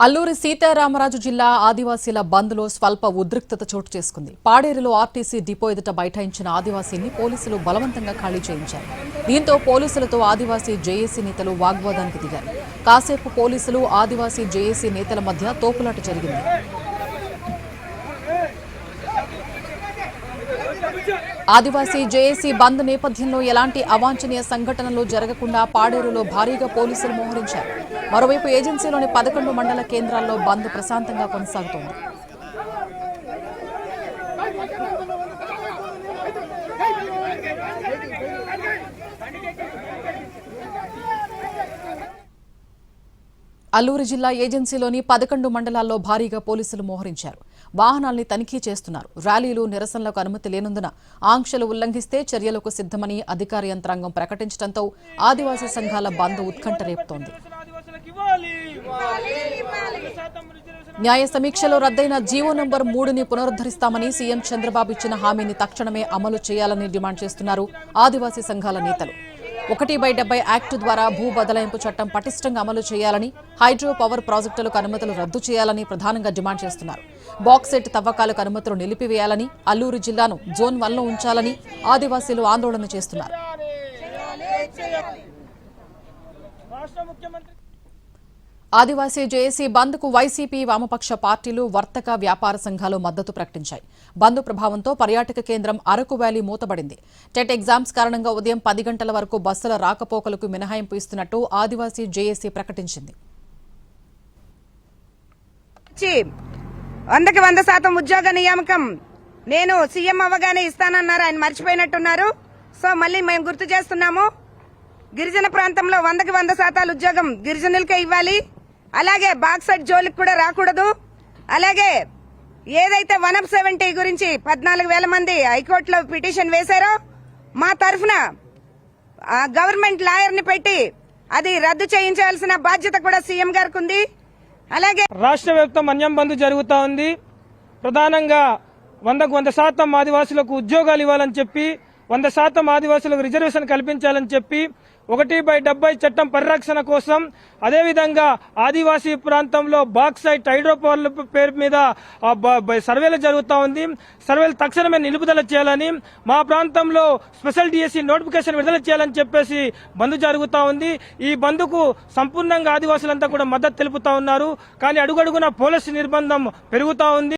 అల్లూరి సీతారామరాజు జిల్లా ఆదివాసీల బంద్లో స్వల్ప ఉద్రిక్తత చోటు చేసుకుంది. పాడేరులో ఆర్టీసీ డిపో ఎదుట బైఠాయించిన ఆదివాసీని పోలీసులు బలవంతంగా ఖాళీ చేయించారు. దీంతో పోలీసులతో ఆదివాసీ జేఏసీ నేతలు వాగ్వాదానికి దిగారు. కాసేపు పోలీసులు ఆదివాసీ జేఏసీ నేతల మధ్య తోపులాట జరిగింది. ఆదివాసీ జేఏసీ బంద్ నేపథ్యంలో ఎలాంటి అవాంఛనీయ సంఘటనలు జరగకుండా పాడేరులో భారీగా పోలీసులు మోహరించారు. మరోవైపు ఏజెన్సీలోని 11 మండల కేంద్రాల్లో బంద్ ప్రశాంతంగా కొనసాగుతోంది. అల్లూరు జిల్లా ఏజెన్సీలోని 11 మండలాల్లో భారీగా పోలీసులు మోహరించారు. వాహనాల్ని తనిఖీ చేస్తున్నారు. ర్యాలీలు, నిరసనలకు అనుమతి లేనందున ఆంక్షలు ఉల్లంఘిస్తే చర్యలకు సిద్దమని అధికార యంత్రాంగం ప్రకటించడంతో ఆదివాసీ సంఘాల బంద్ ఉత్కంఠ రేపుతోంది. న్యాయ సమీక్షలో రద్దయిన జీవో నంబర్ 3ని పునరుద్దరిస్తామని సీఎం చంద్రబాబు ఇచ్చిన హామీని తక్షణమే అమలు చేయాలని డిమాండ్ చేస్తున్నారు ఆదివాసీ సంఘాల నేతలు. 1/70 యాక్టు ద్వారా భూ బదలాయింపు చట్టం పటిష్టంగా అమలు చేయాలని, హైడ్రో పవర్ ప్రాజెక్టులకు అనుమతులు రద్దు చేయాలని ప్రధానంగా డిమాండ్ చేస్తున్నారు. బాక్సెట్ తవ్వకాలకు అనుమతులు నిలిపివేయాలని, అల్లూరు జిల్లాను జోన్ 1లో ఉంచాలని ఆదివాసీలు ఆందోళన చేస్తున్నారు. ఆదివాసీ జేఏసీ బంద్కు వైసీపీ, వామపక్ష పార్టీలు, వర్తక, వ్యాపార సంఘాలు మద్దతు ప్రకటించాయి. బంద్ ప్రభావంతో పర్యాటక కేంద్రం అరకు వ్యాలీ మూతబడింది. టెట్ ఎగ్జామ్స్ కారణంగా ఉదయం 10 గంటల వరకు బస్సుల రాకపోకలకు మినహాయింపు ఇస్తున్నట్టు ఆదివాసీ జేఏసీ ప్రకటించింది. 100% ఉద్యోగ నియామకం నేను సీఎం అవ్వగానే ఇస్తానన్నారు. ఆయన మర్చిపోయినట్టున్నారు. సో మళ్ళీ మేము గుర్తు చేస్తున్నాము. గిరిజన ప్రాంతంలో 100% ఉద్యోగం గిరిజనులకే ఇవ్వాలి. అలాగే బాక్సైట్ జోలికి కూడా రాకూడదు. అలాగే ఏదైతే 170 గురించి 14,000 మంది హైకోర్టులో పిటిషన్ వేశారో మా తరఫున గవర్నమెంట్ లాయర్ ని పెట్టి అది రద్దు చేయించాల్సిన బాధ్యత కూడా సీఎం గారికి ఉంది. అలాగే రాష్ట్ర వ్యాప్తం మన్యం బంద్ జరుగుతా ఉంది. ప్రధానంగా 100% ఆదివాసులకు ఉద్యోగాలు ఇవ్వాలని చెప్పి, 100% ఆదివాసులకు రిజర్వేషన్ కల్పించాలని చెప్పి, 1/70 చట్టం పరిరక్షణ కోసం, అదేవిధంగా ఆదివాసీ ప్రాంతంలో బాక్సైట్ హైడ్రోపవర్ల పేరు మీద సర్వేలు జరుగుతూ ఉంది. సర్వేలు తక్షణమే నిలుపుదల చేయాలని, మా ప్రాంతంలో స్పెషల్ డిఎస్సీ నోటిఫికేషన్ విడుదల చేయాలని చెప్పేసి బంద్ జరుగుతూ ఉంది. ఈ బంద్కు సంపూర్ణంగా ఆదివాసులంతా కూడా మద్దతు తెలుపుతా ఉన్నారు. కానీ అడుగడుగున పోలీసు నిర్బంధం పెరుగుతూ ఉంది.